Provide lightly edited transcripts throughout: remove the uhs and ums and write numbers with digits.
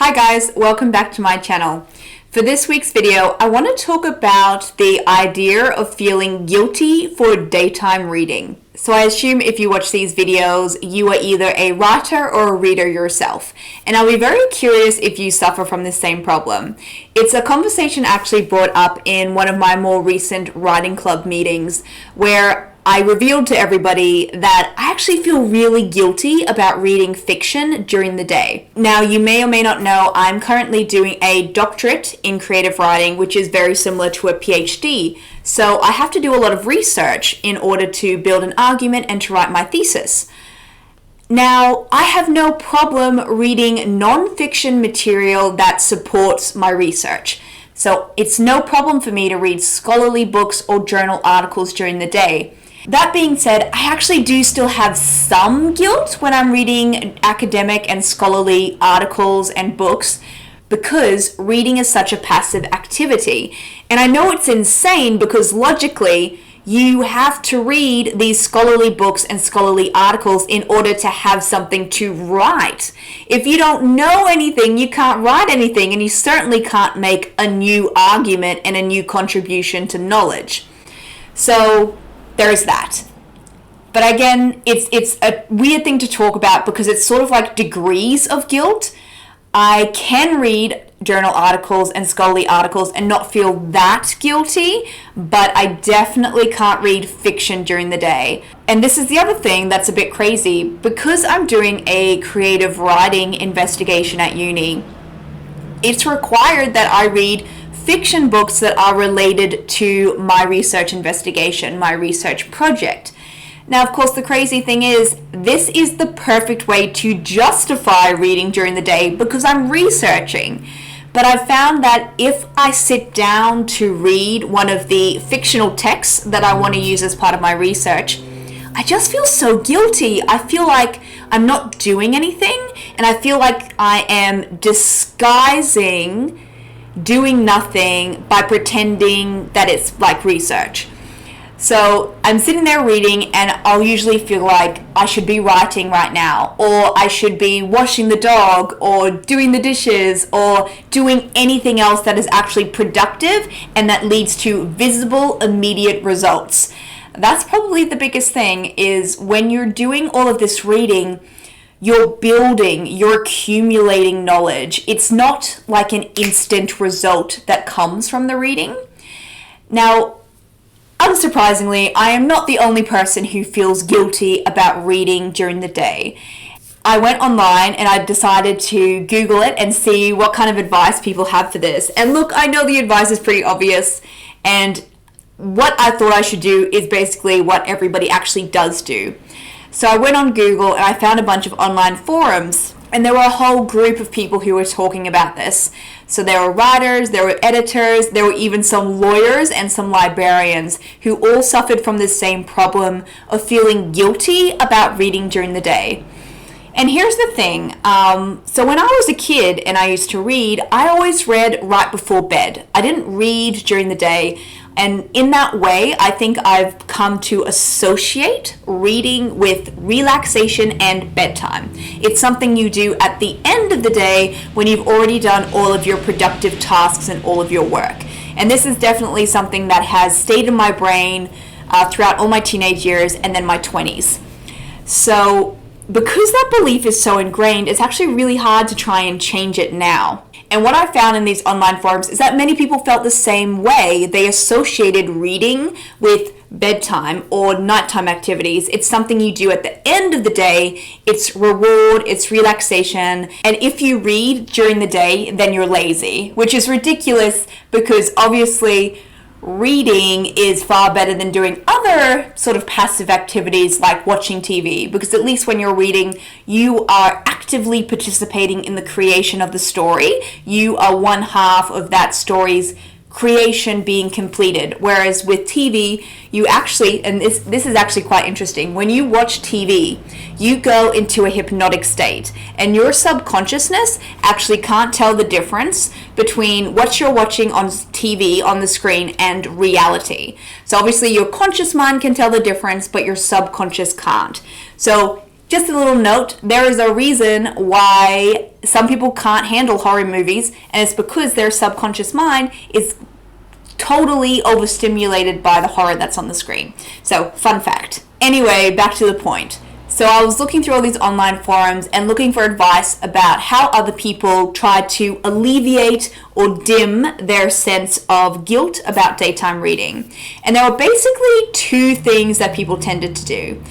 Hi guys, welcome back to my channel. For this week's video, I want to talk about the idea of feeling guilty for daytime reading. So I assume if you watch these videos, you are either a writer or a reader yourself. And I'll be very curious if you suffer from the same problem. It's a conversation actually brought up in one of my more recent writing club meetings where I revealed to everybody that I actually feel really guilty about reading fiction during the day. Now, you may or may not know, I'm currently doing a doctorate in creative writing, which is very similar to a PhD. So I have to do a lot of research in order to build an argument and to write my thesis. Now, I have no problem reading non-fiction material that supports my research. So it's no problem for me to read scholarly books or journal articles during the day. That being said, I actually do still have some guilt when I'm reading academic and scholarly articles and books because reading is such a passive activity. And I know it's insane because logically, you have to read these scholarly books and scholarly articles in order to have something to write. If you don't know anything, you can't write anything, and you certainly can't make a new argument and a new contribution to knowledge. So there's that. But again, it's a weird thing to talk about because it's sort of like degrees of guilt. I can read journal articles and scholarly articles and not feel that guilty, but I definitely can't read fiction during the day. And this is the other thing that's a bit crazy. Because I'm doing a creative writing investigation at uni, it's required that I read fiction books that are related to my research investigation, my research project. Now, of course, the crazy thing is, this is the perfect way to justify reading during the day because I'm researching. But I've found that if I sit down to read one of the fictional texts that I want to use as part of my research, I just feel so guilty. I feel like I'm not doing anything, and I feel like I am disguising doing nothing by pretending that it's like research. So I'm sitting there reading and I'll usually feel like I should be writing right now, or I should be washing the dog or doing the dishes or doing anything else that is actually productive and that leads to visible, immediate results. That's probably the biggest thing, is when you're doing all of this reading, you're building, you're accumulating knowledge. It's not like an instant result that comes from the reading. Now, unsurprisingly, I am not the only person who feels guilty about reading during the day. I went online and I decided to Google it and see what kind of advice people have for this. And look, I know the advice is pretty obvious, and what I thought I should do is basically what everybody actually does do. So I went on Google and I found a bunch of online forums, and there were a whole group of people who were talking about this. So there were writers, there were editors, there were even some lawyers and some librarians who all suffered from this same problem of feeling guilty about reading during the day. And here's the thing, so when I was a kid and I used to read, I always read right before bed. I didn't read during the day. And in that way, I think I've come to associate reading with relaxation and bedtime. It's something you do at the end of the day when you've already done all of your productive tasks and all of your work. And this is definitely something that has stayed in my brain throughout all my teenage years and then my 20s. So because that belief is so ingrained, it's actually really hard to try and change it now. And what I found in these online forums is that many people felt the same way. They associated reading with bedtime or nighttime activities. It's something you do at the end of the day. It's reward, it's relaxation. And if you read during the day, then you're lazy, which is ridiculous because obviously reading is far better than doing other sort of passive activities like watching TV, because at least when you're reading, you are actively participating in the creation of the story. You are one half of that story's creation being completed. Whereas with TV, you actually, and this is actually quite interesting, when you watch TV, you go into a hypnotic state and your subconsciousness actually can't tell the difference between what you're watching on TV on the screen and reality. So obviously your conscious mind can tell the difference, but your subconscious can't. So Just a little note, there is a reason why some people can't handle horror movies, and it's because their subconscious mind is totally overstimulated by the horror that's on the screen. So, fun fact. Anyway, back to the point. So I was looking through all these online forums and looking for advice about how other people try to alleviate or dim their sense of guilt about daytime reading. And there were basically two things that people tended to do.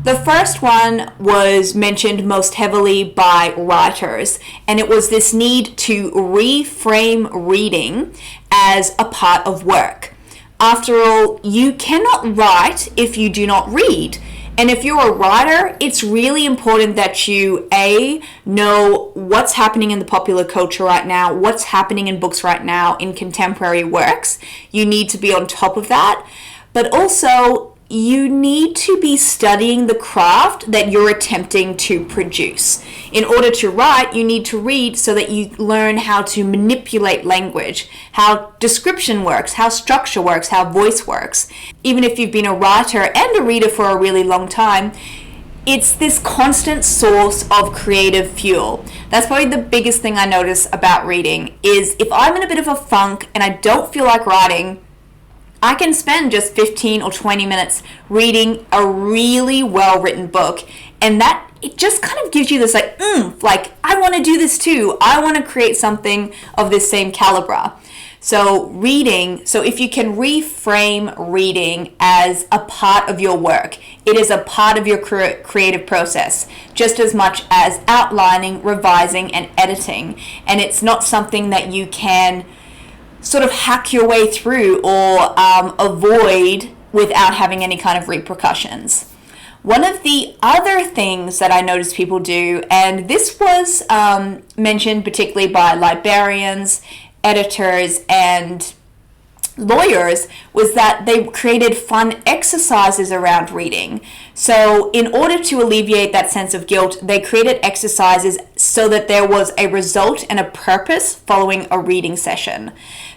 The first one was mentioned most heavily by writers, and it was this need to reframe reading as a part of work. After all, you cannot write if you do not read. And if you're a writer, it's really important that you, A, know what's happening in the popular culture right now, what's happening in books right now, in contemporary works. You need to be on top of that. But also, you need to be studying the craft that you're attempting to produce. In order to write, you need to read so that you learn how to manipulate language, how description works, how structure works, how voice works. Even if you've been a writer and a reader for a really long time, it's this constant source of creative fuel. That's probably the biggest thing I notice about reading is if I'm in a bit of a funk and I don't feel like writing, I can spend just 15 or 20 minutes reading a really well-written book, and that it just kind of gives you this like I want to do this too. I want to create something of this same caliber. So if you can reframe reading as a part of your work, it is a part of your creative process, just as much as outlining, revising, and editing. And it's not something that you can sort of hack your way through or avoid without having any kind of repercussions. One of the other things that I noticed people do, and this was mentioned particularly by librarians, editors, and lawyers, was that they created fun exercises around reading. So in order to alleviate that sense of guilt, they created exercises so that there was a result and a purpose following a reading session.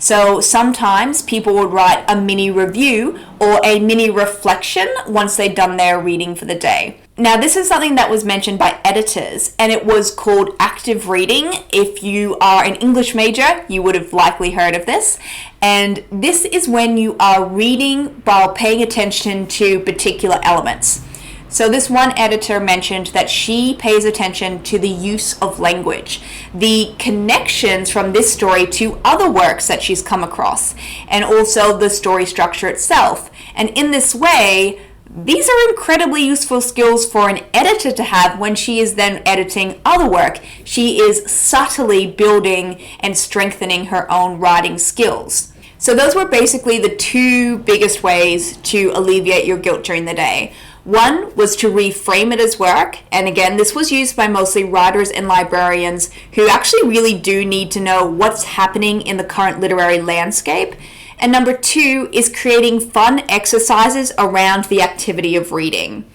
So sometimes people would write a mini review or a mini reflection once they'd done their reading for the day. Now, this is something that was mentioned by editors, and it was called active reading. If you are an English major, you would have likely heard of this. And this is when you are reading while paying attention to particular elements. So this one editor mentioned that she pays attention to the use of language, the connections from this story to other works that she's come across, and also the story structure itself. And in this way, these are incredibly useful skills for an editor to have when she is then editing other work. She is subtly building and strengthening her own writing skills. So those were basically the two biggest ways to alleviate your guilt during the day. One was to reframe it as work, and again, this was used by mostly writers and librarians who actually really do need to know what's happening in the current literary landscape. And number two is creating fun exercises around the activity of reading.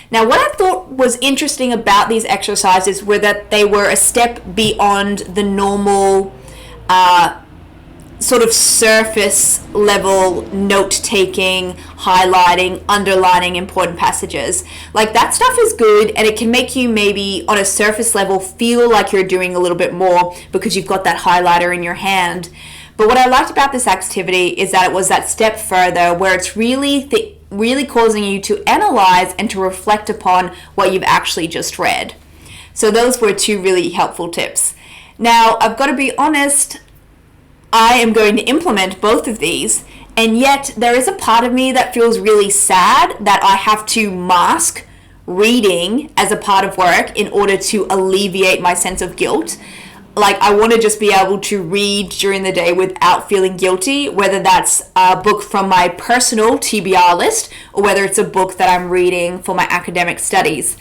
Now, what I thought was interesting about these exercises were that they were a step beyond the normal sort of surface level note-taking, highlighting, underlining important passages. Like, that stuff is good, and it can make you maybe on a surface level feel like you're doing a little bit more because you've got that highlighter in your hand. But what I liked about this activity is that it was that step further where it's really causing you to analyze and to reflect upon what you've actually just read. So those were two really helpful tips. Now, I've got to be honest, I am going to implement both of these, and yet there is a part of me that feels really sad that I have to mask reading as a part of work in order to alleviate my sense of guilt. Like, I want to just be able to read during the day without feeling guilty, whether that's a book from my personal TBR list or whether it's a book that I'm reading for my academic studies.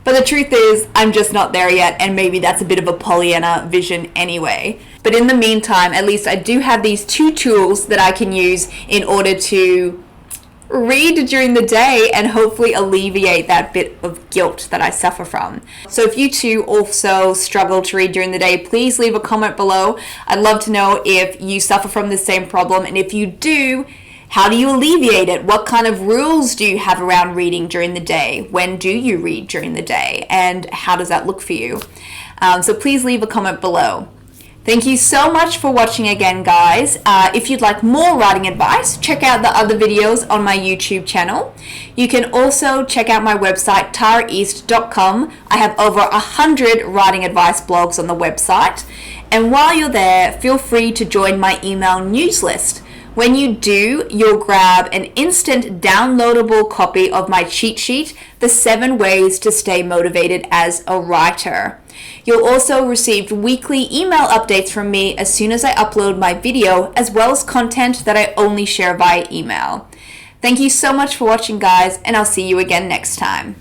But the truth is, I'm just not there yet, and maybe that's a bit of a Pollyanna vision anyway. But in the meantime, at least I do have these two tools that I can use in order to read during the day and hopefully alleviate that bit of guilt that I suffer from. So if you too also struggle to read during the day, please leave a comment below. I'd love to know if you suffer from the same problem, and if you do, How do you alleviate it? What kind of rules do you have around reading during the day? When do you read during the day? And how does that look for you? So please leave a comment below. Thank you so much for watching again, guys. If you'd like more writing advice, check out the other videos on my YouTube channel. You can also check out my website, taraeast.com. I have over 100 writing advice blogs on the website. And while you're there, feel free to join my email news list. When you do, you'll grab an instant downloadable copy of my cheat sheet, The 7 Ways to Stay Motivated as a Writer. You'll also receive weekly email updates from me as soon as I upload my video, as well as content that I only share via email. Thank you so much for watching, guys, and I'll see you again next time.